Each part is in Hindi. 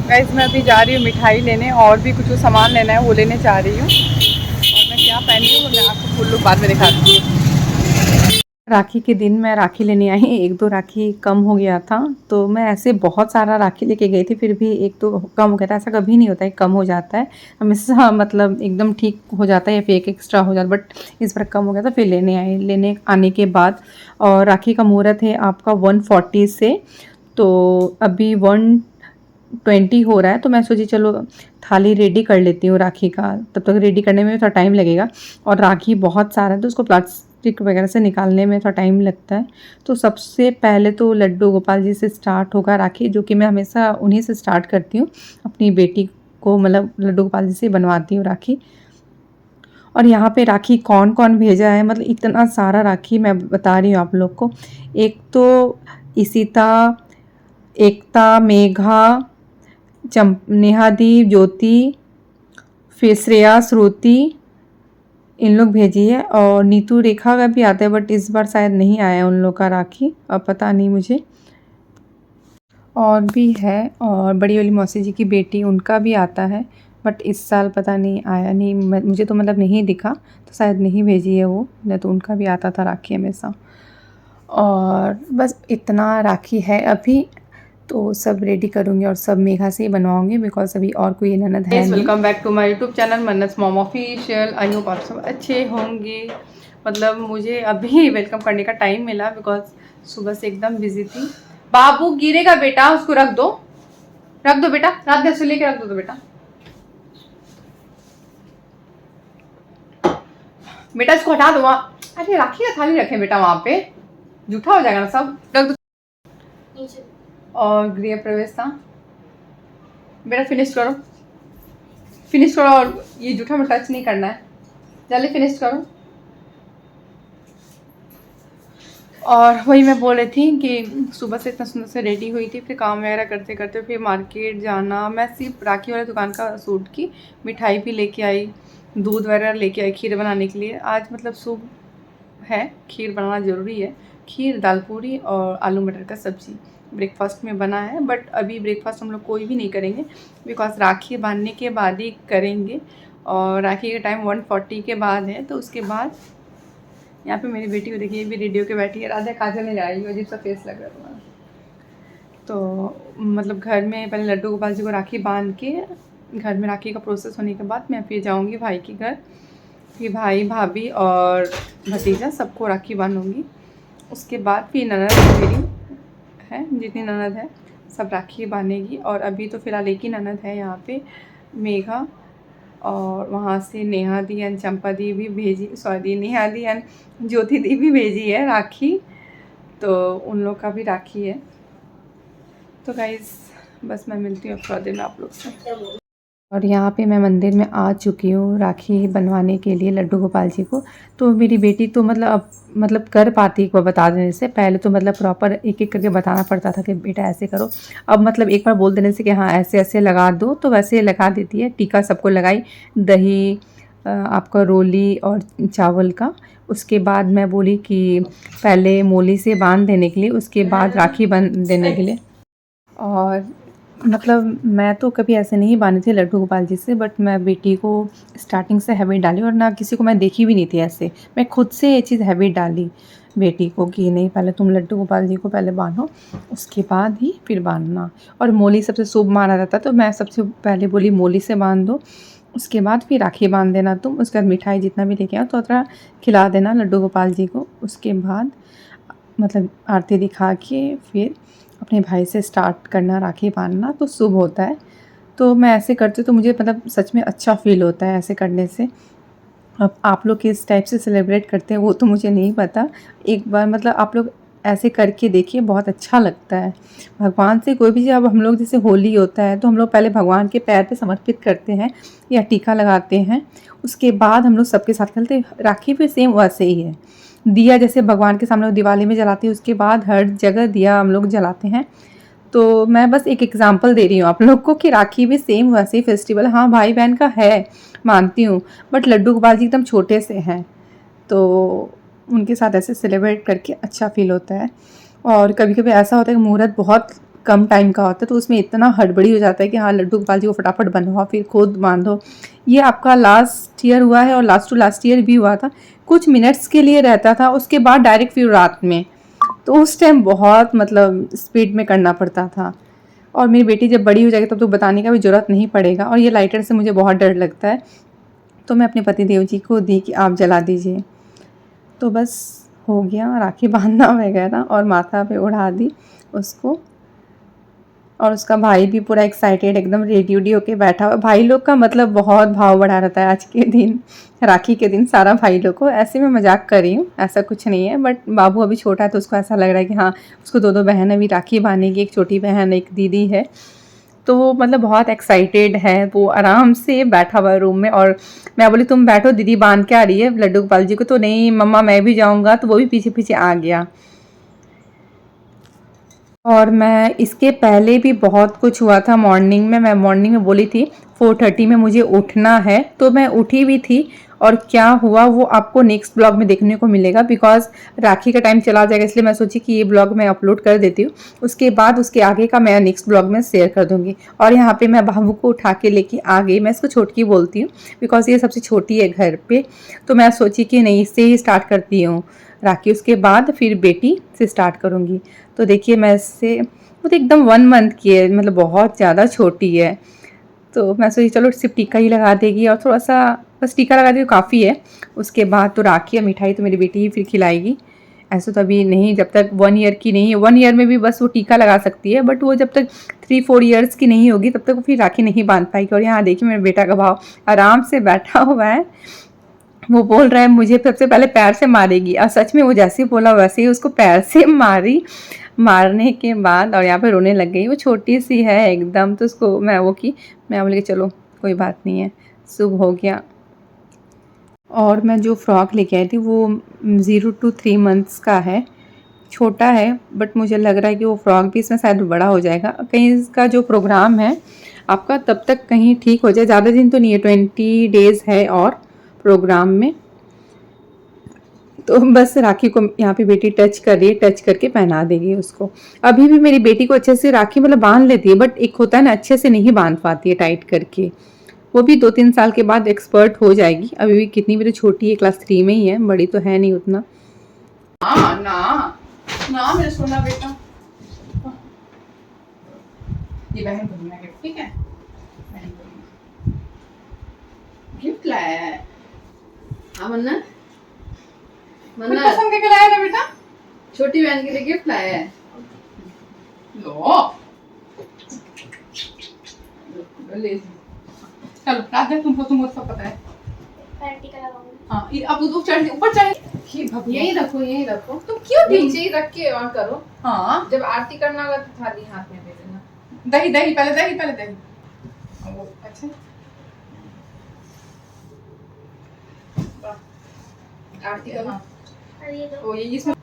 गाइस मैं अभी जा रही हूँ मिठाई लेने और भी कुछ सामान लेना है वो लेने जा रही हूँ। और मैं क्या पहनी हूँ मैं आपको फुल लुक बाद में दिखाती हूँ। राखी के दिन मैं राखी लेने आई, एक दो राखी कम हो गया था तो मैं ऐसे बहुत सारा राखी लेके गई थी, फिर भी एक तो कम हो गया था। ऐसा कभी नहीं होता है कम हो जाता है हमेशा, मतलब एकदम ठीक हो जाता है या फिर एक एक्स्ट्रा हो जाता है, बट इस बार कम हो गया था। फिर लेने आने के बाद, और राखी का मुहूर्त है आपका 1:40 से, तो अभी 1:20 हो रहा है। तो मैं सोची चलो थाली रेडी कर लेती हूँ राखी का, तब तक रेडी करने में थोड़ा टाइम लगेगा। और राखी बहुत सारा है तो उसको प्लास्टिक वगैरह से निकालने में थोड़ा टाइम लगता है। तो सबसे पहले तो लड्डू गोपाल जी से स्टार्ट होगा राखी, जो कि मैं हमेशा उन्हीं से स्टार्ट करती हूँ। अपनी बेटी को मतलब लड्डू गोपाल जी से बनवाती हूँ राखी। और यहाँ पे राखी कौन कौन भेजा है, मतलब इतना सारा राखी मैं बता रही हूँ आप लोग को। एक तो इशिता, एकता, मेघा, नेहादी, ज्योति, फिर श्रेया, श्रुति, इन लोग भेजी है। और नीतू रेखा का भी आता है, बट इस बार शायद नहीं आया है उन लोग का राखी, अब पता नहीं मुझे। और भी है, और बड़ी वाली मौसी जी की बेटी उनका भी आता है, बट इस साल पता नहीं आया नहीं, मुझे तो मतलब नहीं दिखा, तो शायद नहीं भेजी है वो, नहीं तो उनका भी आता था राखी हमेशा। और बस इतना राखी है अभी, तो सब रेडी करूँगी और सब मेघा से ही बनवाऊँगी, बिकॉज अभी और कोई ननद है नहीं। Welcome back to my YouTube channel Mannat mom official. I hope आप सब अच्छे होंगे। मतलब मुझे अभी वेलकम करने का टाइम मिला, बिकॉज सुबह से एकदम बिजी थी। बाबू गिरेगा बेटा, उसको रख दो बेटा, रात में से लेके रख दो तो बेटा इसको हटा दो वहाँ। अरे राखी का थाली रखे बेटा, वहाँ पे जूठा हो जाएगा ना सब, रख दो। और गृह प्रवेश था बेटा, फिनिश करो और ये जूठा में टच नहीं करना है, जल्दी फिनिश करो। और वही मैं बोल रही थी कि सुबह से इतना सुंदर से रेडी हुई थी, फिर काम वगैरह करते करते फिर मार्केट जाना। मैं सिर्फ राखी वाले दुकान का सूट की मिठाई भी लेके आई, दूध वगैरह लेके आई खीर बनाने के लिए। आज मतलब शुभ है, खीर बनाना ज़रूरी है। खीर, दाल पूरी और आलू मटर का सब्ज़ी ब्रेकफास्ट में बना है, बट अभी ब्रेकफास्ट हम लोग कोई भी नहीं करेंगे, बिकॉज राखी बांधने के बाद ही करेंगे। और राखी का टाइम 1:40 के बाद है, तो उसके बाद यहाँ पे मेरी बेटी को देखिए, ये भी रेडियो के बैठी है। राधा काजल नहीं लगाई, अजीब सा फेस लग रहा है। तो मतलब घर में पहले लड्डू गोपाल जी को राखी बांध के, घर में राखी का प्रोसेस होने के बाद मैं फिर जाऊँगी भाई के घर, फिर भाई भाभी और भतीजा सबको राखी बांधूँगी। उसके बाद फिर ननद मेरी है, जितनी ननद है सब राखी बांधेगी। और अभी तो फ़िलहाल एक ही ननद है यहाँ पे, मेघा, और वहाँ से नेहा दी एंड चंपा दी भी भेजी, सॉरी नेहा दी एंड ज्योति दी भी भेजी है राखी, तो उन लोग का भी राखी है। तो गाइस बस मैं मिलती हूँ अब थोड़ा देर में आप लोग से। और यहाँ पे मैं मंदिर में आ चुकी हूँ राखी बनवाने के लिए लड्डू गोपाल जी को। तो मेरी बेटी तो मतलब अब मतलब कर पाती एक बार बता देने से, पहले तो मतलब प्रॉपर एक एक करके बताना पड़ता था कि बेटा ऐसे करो। अब मतलब एक बार बोल देने से कि हाँ ऐसे ऐसे लगा दो, तो वैसे लगा देती है। टीका सबको लगाई, दही, आपका रोली और चावल का। उसके बाद मैं बोली कि पहले मोली से बांध देने के लिए, उसके बाद राखी बांध देने के लिए। और मतलब मैं तो कभी ऐसे नहीं बांधी थी लड्डू गोपाल जी से, बट मैं बेटी को स्टार्टिंग से हैबिट डाली, और ना किसी को मैं देखी भी नहीं थी ऐसे। मैं खुद से ये चीज़ हैबिट डाली बेटी को कि नहीं पहले तुम लड्डू गोपाल जी को पहले बांधो, उसके बाद ही फिर बांधना। और मोली सबसे शुभ माना जाता, तो मैं सबसे पहले बोली मोली से बांध दो, उसके बाद फिर राखी बांध देना तुम। उसके बाद मिठाई जितना भी लेके आओ तो थोड़ा खिला देना लड्डू गोपाल जी को। उसके बाद मतलब आरती दिखा के फिर अपने भाई से स्टार्ट करना राखी बांधना, तो शुभ होता है। तो मैं ऐसे करती हूँ तो मुझे मतलब सच में अच्छा फ़ील होता है ऐसे करने से। अब आप लोग किस टाइप से सेलिब्रेट करते हैं वो तो मुझे नहीं पता, एक बार मतलब आप लोग ऐसे करके देखिए, बहुत अच्छा लगता है। भगवान से कोई भी, जब हम लोग जैसे होली होता है तो हम लोग पहले भगवान के पैर पे समर्पित करते हैं या टीका लगाते हैं, उसके बाद हम लोग सबके साथ खेलते हैं। राखी भी सेम वैसे ही है। दिया जैसे भगवान के सामने दिवाली में जलाते हैं, उसके बाद हर जगह दिया हम लोग जलाते हैं। तो मैं बस एक एग्जांपल दे रही हूँ आप लोग को कि राखी भी सेम वैसे ही फेस्टिवल, हाँ भाई बहन का है मानती हूँ, बट लड्डू गोपाल जी एकदम छोटे से हैं, तो उनके साथ ऐसे सेलिब्रेट करके अच्छा फील होता है। और कभी कभी ऐसा होता है कि मुहूर्त बहुत कम टाइम का होता है, तो उसमें इतना हड़बड़ी हो जाता है कि हाँ लड्डू गोपाल जी को फटाफट बनवाओ, फिर खुद बांधो। ये आपका लास्ट ईयर हुआ है और लास्ट टू लास्ट ईयर भी हुआ था। कुछ मिनट्स के लिए रहता था, उसके बाद डायरेक्ट फिर रात में, तो उस टाइम बहुत मतलब स्पीड में करना पड़ता था। और मेरी बेटी जब बड़ी हो जाएगी तब तो बताने का भी ज़रूरत नहीं पड़ेगा। और ये लाइटर से मुझे बहुत डर लगता है, तो मैं अपने पतिदेव जी को दी कि आप जला दीजिए। तो बस हो गया, राखी बांधना वगैरह और माथा पे उड़ा दी उसको। और उसका भाई भी पूरा एक्साइटेड एकदम रेडी वेडी होके बैठा हुआ। भाई लोग का मतलब बहुत भाव बढ़ा रहता है आज के दिन, राखी के दिन सारा भाई लोग को। ऐसे मैं मजाक कर रही हूँ, ऐसा कुछ नहीं है, बट बाबू अभी छोटा है तो उसको ऐसा लग रहा है कि हाँ उसको दो बहन अभी राखी बांधेगी, एक छोटी बहन एक दीदी है। तो वो मतलब बहुत एक्साइटेड है, वो आराम से बैठा हुआ है रूम में। और मैं बोली तुम बैठो, दीदी बांध के आ रही है लड्डू गोपाल जी को। तो नहीं मम्मा मैं भी जाऊँगा, तो वो भी पीछे पीछे आ गया। और मैं इसके पहले भी बहुत कुछ हुआ था मॉर्निंग में। मैं मॉर्निंग में बोली थी 4:30 में मुझे उठना है, तो मैं उठी भी थी। और क्या हुआ वो आपको नेक्स्ट ब्लॉग में देखने को मिलेगा, बिकॉज राखी का टाइम चला जाएगा, इसलिए मैं सोची कि ये ब्लॉग मैं अपलोड कर देती हूँ। उसके बाद उसके आगे का मैं नेक्स्ट ब्लॉग में शेयर कर दूँगी। और यहाँ पे मैं बाबू को उठा के लेके आ गई। मैं इसको छोटकी बोलती हूँ बिकॉज ये सबसे छोटी है घर पे। तो मैं सोची कि नहीं इससे ही स्टार्ट करती हूँ राखी, उसके बाद फिर बेटी से स्टार्ट करूँगी। तो देखिए मैं इससे वो तो एकदम 1 मंथ की है, मतलब बहुत ज़्यादा छोटी है। तो मैं सोची चलो सिर्फ टीका ही लगा देगी और थोड़ा सा बस टीका लगा देगी काफ़ी है। उसके बाद तो राखी और मिठाई तो मेरी बेटी ही फिर खिलाएगी। ऐसे तो अभी नहीं, जब तक 1 ईयर की नहीं है, 1 ईयर में भी बस वो टीका लगा सकती है, बट वो जब तक 3-4 ईयर्स की नहीं होगी तब तक वो फिर राखी नहीं बांध पाएगी। और यहाँ देखिए मेरे बेटा का भाव, आराम से बैठा हुआ है। वो बोल रहा है मुझे सबसे पहले पैर से मारेगी, और सच में वो जैसे ही बोला वैसे ही उसको पैर से मारी। मारने के बाद और यहाँ पे रोने लग गई। वो छोटी सी है एकदम, तो उसको मैं बोली कि चलो कोई बात नहीं है, शुभ हो गया। और मैं जो फ्रॉक लेके आई थी वो 0 to 3 मंथ्स का है, छोटा है, बट मुझे लग रहा है कि वो फ्रॉक भी इसमें शायद बड़ा हो जाएगा। कहीं इसका जो प्रोग्राम है आपका तब तक कहीं ठीक हो जाए, ज़्यादा दिन तो नहीं है, 20 डेज़ है और प्रोग्राम में। तो बस राखी को यहाँ पे बेटी टच कर रही है, टच करके पहना देगी उसको। अभी भी मेरी बेटी को अच्छे से राखी मतलब बांध लेती है, बट एक होता है ना अच्छे से नहीं बांध पाती है टाइट करके। वो भी 2-3 साल के बाद एक्सपर्ट हो जाएगी। अभी भी कितनी मेरी छोटी है, क्लास 3 में ही है, बड़ी तो है नहीं उतना। ना ना मेरा सोना बेटा, ये बहन को दूंगा गिफ्ट, ठीक है? बहन को गिफ्ट लाया है। हाँ मन्ना मन्ना कसम के लाया ना बेटा, छोटी बहन के लिए गिफ्ट लाया है। लो ले चलो राजा, तुमको सब पता है। हाँ अब तो चढ़ ऊपर चढ़, यही रखो यही रखो। तुम क्यों नीचे ही रख के ऑन करो। हाँ जब आरती करना होगा तो थाली हाथ में दे देना। दही दही पहले दही पहले दही। अच्छा आरती करो। ओ ये इसमें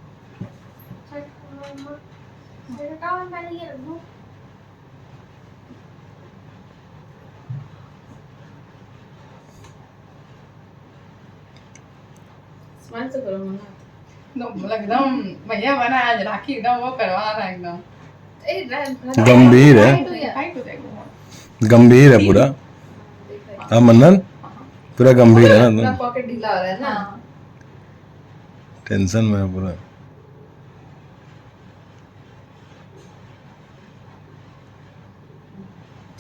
स्माइल तो करो मना। एकदम भैया बना आज राखी एकदम वो करवा रहा है एकदम गंभीर है, गंभीर है पूरा। हाँ मन्नन पूरा गंभीर है ना, पॉकेट ढीला हो रहा है ना, टेंशन में है पूरा।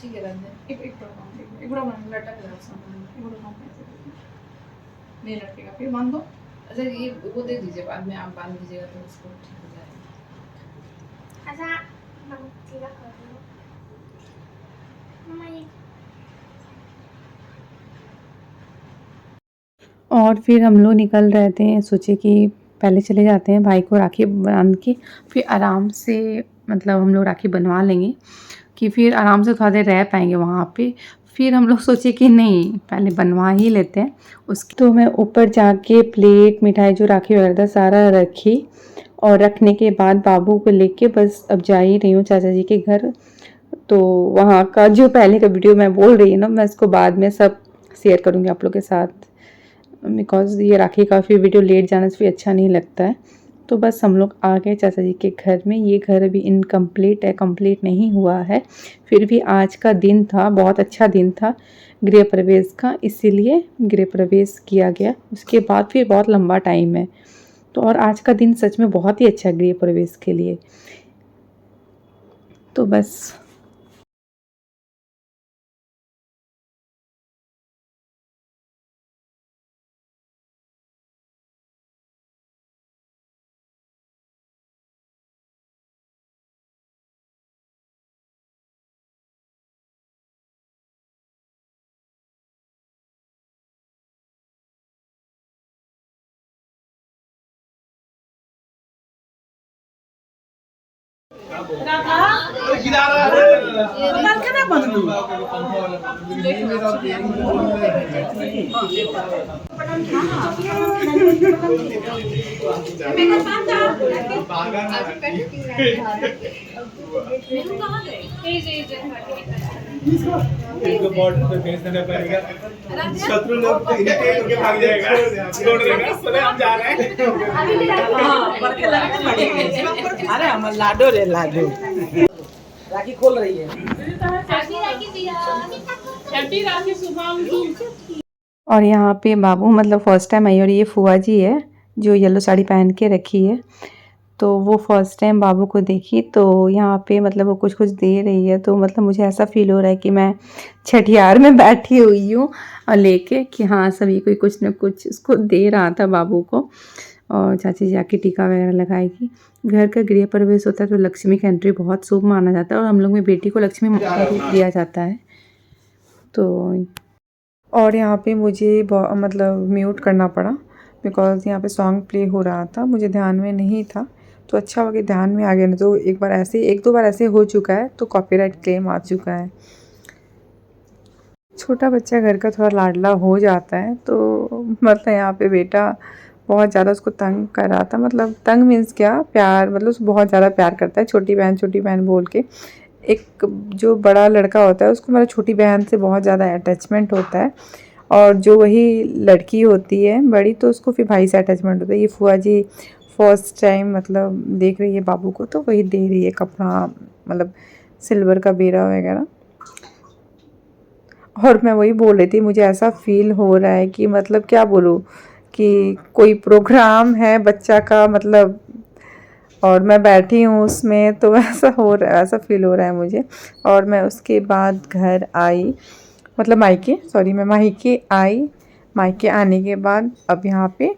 ठीक है रंजन, एक बड़ा लटक रहा है, नहीं लटकेगा फिर बांध दो। अच्छा ये वो दे दीजिए, बाद में आप बांध दीजिएगा तो उसको ठीक हो जाएगा। अच्छा सीधा कर दो मम्मा। और फिर हम लोग निकल रहे थे, सोचे कि पहले चले जाते हैं भाई को राखी बांध के, फिर आराम से मतलब हम लोग राखी बनवा लेंगे कि फिर आराम से थोड़ा देर रह पाएंगे वहाँ पे। फिर हम लोग सोचे कि नहीं पहले बनवा ही लेते हैं उसकी। तो मैं ऊपर जाके प्लेट मिठाई जो राखी वगैरह था सारा रखी, और रखने के बाद बाबू को लेके बस अब जा ही रही हूँ चाचा जी के घर। तो वहाँ का जो पहले का वीडियो मैं बोल रही हूँ ना, मैं इसको बाद में सब शेयर करूँगी आप लोग के साथ, बिकॉज़ ये राखी का फिर वीडियो लेट जाने से फिर अच्छा नहीं लगता है। तो बस हम लोग आ गए चाचा जी के घर में। ये घर अभी इनकम्प्लीट है, कंप्लीट नहीं हुआ है। फिर भी आज का दिन था, बहुत अच्छा दिन था गृह प्रवेश का, इसीलिए गृह प्रवेश किया गया। उसके बाद फिर बहुत लंबा टाइम है, तो और आज का दिन सच में बहुत ही अच्छा है गृह प्रवेश के लिए। तो बस बॉर्डर पे भेज देना पड़ेगा, शत्रु लोग तो इरिटेट होके भाग जाएगा, छोड़ देगा, बोले हम जा रहे हैं। हाँ, बरके लगने पड़ेंगे। अरे हम लाडो रे लाडो। राखी खोल रही है। हैप्पी राखी शुभम। और यहाँ पे बाबू मतलब फर्स्ट टाइम आई, और ये फुआ जी है जो येलो साड़ी पहन के रखी है, तो वो फर्स्ट टाइम बाबू को देखी। तो यहाँ पे मतलब वो कुछ कुछ दे रही है, तो मतलब मुझे ऐसा फील हो रहा है कि मैं छठियार में बैठी हुई हूँ और लेके कि हाँ सभी कोई कुछ न कुछ उसको दे रहा था बाबू को। और चाची जी आके टीका वगैरह लगाएगी। घर का गृह प्रवेश होता है तो लक्ष्मी का एंट्री बहुत शुभ माना जाता है, और हम लोग में बेटी को लक्ष्मी का रूप दिया जाता है। तो और यहाँ पे मुझे मतलब म्यूट करना पड़ा बिकॉज़ यहाँ पे सॉन्ग प्ले हो रहा था, मुझे ध्यान में नहीं था। तो अच्छा हो गया ध्यान में आ गया, नहीं तो एक दो बार ऐसे हो चुका है तो कॉपीराइट क्लेम आ चुका है। छोटा बच्चा घर का थोड़ा लाडला हो जाता है, तो मतलब यहाँ पे बेटा बहुत ज़्यादा उसको तंग कर रहा था। मतलब तंग मीन्स क्या, प्यार, मतलब उसको बहुत ज़्यादा प्यार करता है, छोटी बहन बोल के। एक जो बड़ा लड़का होता है उसको मतलब छोटी बहन से बहुत ज़्यादा अटैचमेंट होता है, और जो वही लड़की होती है बड़ी तो उसको फिर भाई से अटैचमेंट होता है। ये फुआ जी फर्स्ट टाइम मतलब देख रही है बाबू को, तो वही दे रही है कपड़ा, मतलब सिल्वर का बेरा वगैरह। और मैं वही बोल रही थी, मुझे ऐसा फील हो रहा है कि मतलब क्या बोलूँ, कि कोई प्रोग्राम है बच्चा का मतलब, और मैं बैठी हूँ उसमें, तो ऐसा फील हो रहा है मुझे। और मैं उसके बाद घर आई, मतलब मैं मायके आई। मायके आने के बाद अब यहाँ पे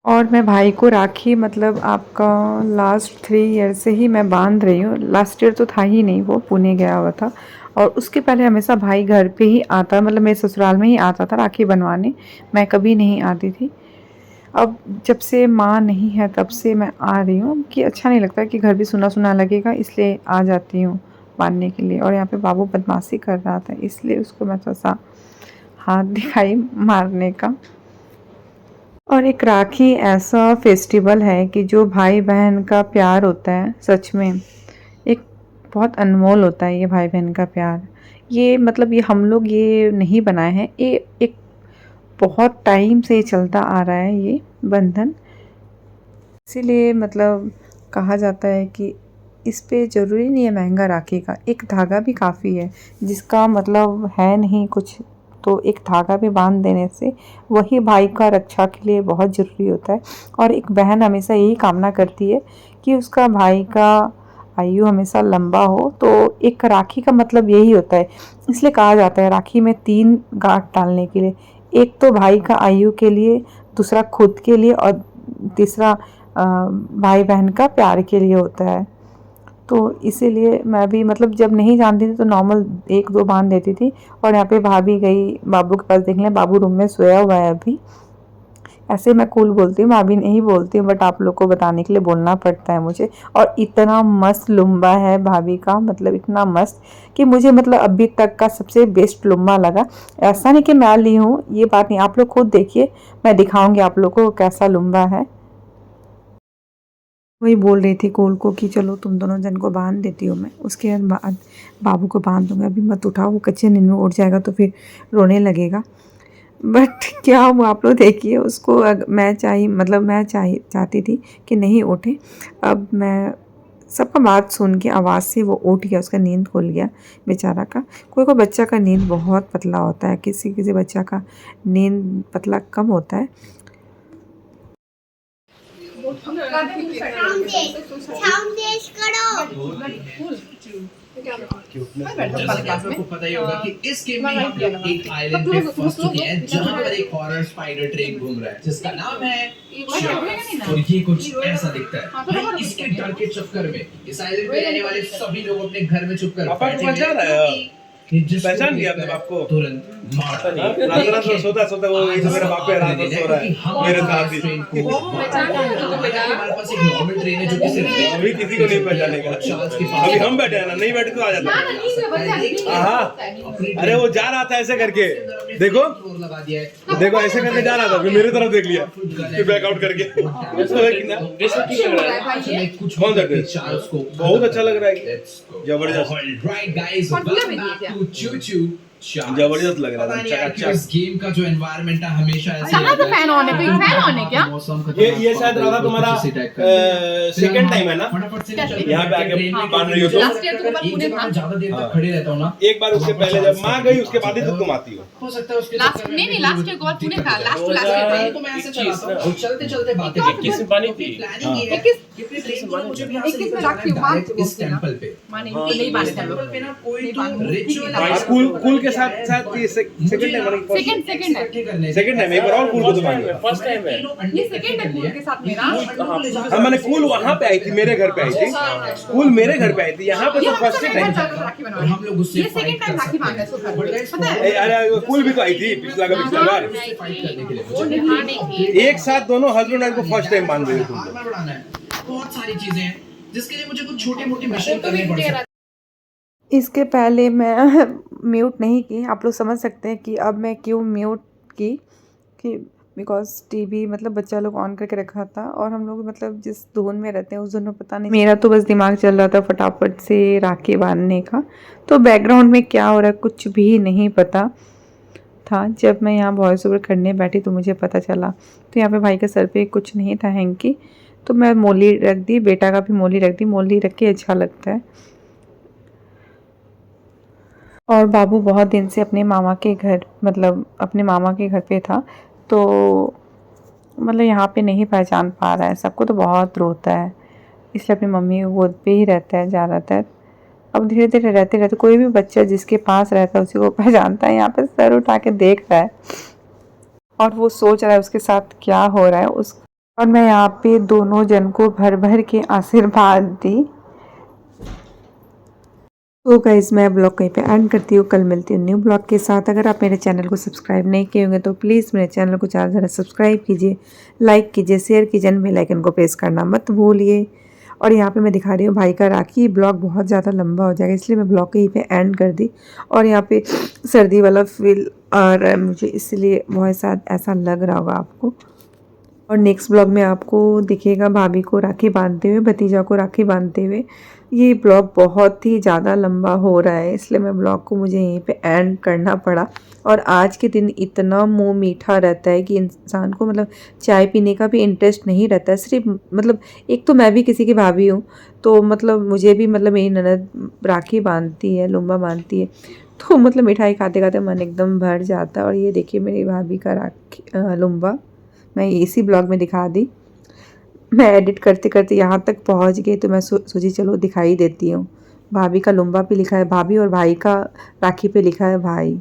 और मैं भाई को राखी मतलब आपका लास्ट 3 ईयर से ही मैं बांध रही हूँ। लास्ट ईयर तो था ही नहीं, वो पुणे गया हुआ था, और उसके पहले हमेशा भाई घर पे ही आता, मतलब मेरे ससुराल में ही आता था राखी बनवाने, मैं कभी नहीं आती थी। अब जब से माँ नहीं है तब से मैं आ रही हूँ, कि अच्छा नहीं लगता कि घर भी सुना सुना लगेगा, इसलिए आ जाती हूँ बांधने के लिए। और यहाँ पे बाबू बदमाशी कर रहा था, इसलिए उसको मैं थोड़ा सा हाथ दिखाई मारने का। और एक राखी ऐसा फेस्टिवल है कि जो भाई बहन का प्यार होता है, सच में एक बहुत अनमोल होता है ये भाई बहन का प्यार। ये मतलब ये हम लोग ये नहीं बनाए हैं, ये एक बहुत टाइम से चलता आ रहा है ये बंधन। इसीलिए मतलब कहा जाता है कि इस पे ज़रूरी नहीं है महंगा राखी का, एक धागा भी काफ़ी है, जिसका मतलब है नहीं कुछ, तो एक धागा भी बांध देने से वही भाई का रक्षा के लिए बहुत ज़रूरी होता है। और एक बहन हमेशा यही कामना करती है कि उसका भाई का आयु हमेशा लंबा हो, तो एक राखी का मतलब यही होता है। इसलिए कहा जाता है राखी में 3 गांठ डालने के लिए, एक तो भाई का आयु के लिए, दूसरा खुद के लिए, और तीसरा भाई बहन का प्यार के लिए होता है। तो इसीलिए मैं भी मतलब जब नहीं जानती थी तो नॉर्मल 1-2 बांध देती थी। और यहाँ पे भाभी गई बाबू के पास देखने, बाबू रूम में सोया हुआ है अभी। ऐसे मैं कूल बोलती हूँ, भाभी नहीं बोलती हूँ, बट आप लोग को बताने के लिए बोलना पड़ता है मुझे। और इतना मस्त लुम्बा है भाभी का, मतलब इतना मस्त कि मुझे मतलब अभी तक का सबसे बेस्ट लुम्बा लगा। ऐसा नहीं कि मैं ली हूँ, ये बात नहीं, आप लोग खुद देखिए, मैं दिखाऊंगी आप लोग को कैसा लुम्बा है। वही बोल रही थी कोल को कि चलो तुम दोनों जन को बांध देती हूँ मैं, उसके बाद बाबू को बांध दूँगा, अभी मत उठाओ, वो कच्चे नींद में उठ जाएगा तो फिर रोने लगेगा। बट क्या हुआ आप लोग देखिए, उसको मैं चाहती थी कि नहीं उठे। अब मैं सबका बात सुन के आवाज़ से वो उठ गया, उसका नींद खुल गया बेचारा का। कोई कोई बच्चा का नींद बहुत पतला होता है, किसी किसी बच्चा का नींद पतला कम होता है। आपको पता ही होगा कि इस गेम में हम लोग एक आइलैंड पे फंस चुके हैं जहां पर एक हॉरर स्पाइडर ट्रेन घूम रहा है जिसका नाम है और ये कुछ ऐसा दिखता है। भाई इसके डर के चक्कर में इस आइलैंड पे रहने वाले सभी लोग अपने घर में छुप कर पहचान लिया अपने बाप को तुरंत मारता रात को सोता वो मेरा बाप है, रात को सो रहा है मेरे साथ ही। हमारे पास एक नॉर्मल ट्रेन है जो कि सिर्फ अभी किसी को नहीं पहचानेगा। अभी हम बैठे हैं ना, नहीं बैठे तो आ जाता। हाँ, अरे वो जा रहा था ऐसे करके, देखो लगा दिया है, देखो ऐसे करके जा रहा था, फिर मेरी तरफ देख लिया, फिर बैकआउट करके। कौन सा ड्रेस बहुत अच्छा लग रहा है, जबरदस्त जबरदस्त लग रहा है। इस गेम का जो एनवायरनमेंट है हमेशा ऐसे कहाँ पे फैन ऑन है? कोई फैन ऑन है क्या? मौसम का ये शायद राधा तुम्हारा सेकंड टाइम है ना यहाँ पे आके बांध रही हो तो? लास्ट ईयर तो मैं पुणे था। ज्यादा देर तक खड़े रहता हूँ ना, एक बार उसके पहले जब माँ गई उसके बाद ही तो तुम आती हो सकता है उसके लास्ट नहीं लास्ट ईयर गोवा पुणे था, लास्ट ईयर तो मैं ऐसे चलाता हूँ चलते चलते बातें करती हूँ। बनी थी प्लानिंग ये है 21 कि फिर ट्रेन को मुझे भी यहाँ से 21 में जाना राखी है बांध direct इस टेंपल पे। माने नहीं बांधे थे लोग। पे ना कोई तो हो। कूल के साथ साथ ये सेकंड टाइम सेकंड है। सेकंड टाइम एक बार और कूल को तो बांध दिया। फर्स्ट टाइम है। ये सेकंड है कूल के साथ मेरा। हाँ मैंने कूल वहाँ पे आई थी, मेरे घर पे आई थी, कूल मेरे घर पे आई थी, यहाँ पे तो फर्स्ट टाइम। राखी बनवाई। हम लोग उससे ये सेकंड टाइम राखी बांधा है उसको घर पे। पता है? अरे कूल भी तो आई थी पिछला बार। फाइट करने के लिए एक साथ दोनों हस्बैंड वाइफ को फर्स्ट टाइम बांध रहे हो तुम। आर्मर बढ़ाना है, बहुत सारी चीजें हैं जिसके लिए मुझे कुछ छोटे मोटे मिशन करने पड़ सकते हैं। इसके पहले मैं म्यूट नहीं की, आप लोग समझ सकते हैं कि अब मैं क्यों म्यूट की, कि बिकॉज टीवी मतलब बच्चा लोग ऑन करके रखा था और हम लोग मतलब जिस धुन में रहते हैं उस धुन में पता नहीं, मेरा तो बस दिमाग चल रहा था फटाफट से राखी बांधने का, तो बैकग्राउंड में क्या हो रहा है कुछ भी नहीं पता था। जब मैं यहाँ वॉइस ओवर करने बैठी तो मुझे पता चला, तो यहाँ पे भाई के सर पे कुछ नहीं था हैंकी, तो मैं मोली रख दी, बेटा का भी मोली रख दी, मोली रख के अच्छा लगता है। और बाबू बहुत दिन से अपने मामा के घर मतलब अपने मामा के घर पे था, तो मतलब यहाँ पे नहीं पहचान पा रहा है, सबको तो बहुत रोता है, इसलिए अपनी मम्मी गोद पे ही रहता है, जा रहता है। अब धीरे धीरे रहते रहते कोई भी बच्चा जिसके पास रहता है उसी को पहचानता है, यहाँ पे सर उठा के देख रहा है और वो सोच रहा है उसके साथ क्या हो रहा है उस। और मैं यहाँ पे दोनों जन को भर भर के आशीर्वाद दी। तो गाइस मैं ब्लॉग कहीं पे एंड करती हूँ, कल मिलती हूँ न्यू ब्लॉग के साथ। अगर आप मेरे चैनल को सब्सक्राइब नहीं किए होंगे तो प्लीज़ मेरे चैनल को ज़्यादा सब्सक्राइब कीजिए, लाइक कीजिए, शेयर कीजिए, बेल आइकन को प्रेस करना मत भूलिए। और यहाँ पे मैं दिखा रही हूँ भाई का राखी, ब्लॉग बहुत ज़्यादा लंबा हो जाएगा इसलिए मैं ब्लॉग कहीं पे एंड कर दी। और यहाँ पे सर्दी वाला फील आ रहा है मुझे, इसलिए बहुत ऐसा लग रहा होगा आपको। और नेक्स्ट ब्लॉग में आपको दिखेगा भाभी को राखी बांधते हुए, भतीजा को राखी बांधते हुए। ये ब्लॉग बहुत ही ज़्यादा लंबा हो रहा है इसलिए मैं ब्लॉग को मुझे यहीं पे एंड करना पड़ा। और आज के दिन इतना मुंह मीठा रहता है कि इंसान को मतलब चाय पीने का भी इंटरेस्ट नहीं रहता है। सिर्फ मतलब एक तो मैं भी किसी की भाभी हूँ, तो मतलब मुझे भी मतलब मेरी ननद राखी बांधती है, लुम्बा बांधती है, तो मतलब मिठाई खाते खाते मन एकदम भर जाता है। और ये देखिए मेरी भाभी का राखी लुम्बा मैं इसी ब्लॉग में दिखा दी। मैं एडिट करते करते यहाँ तक पहुँच गई तो मैं सोची चलो दिखाई देती हूँ। भाभी का लुम्बा पे लिखा है भाभी और भाई का राखी पे लिखा है भाई।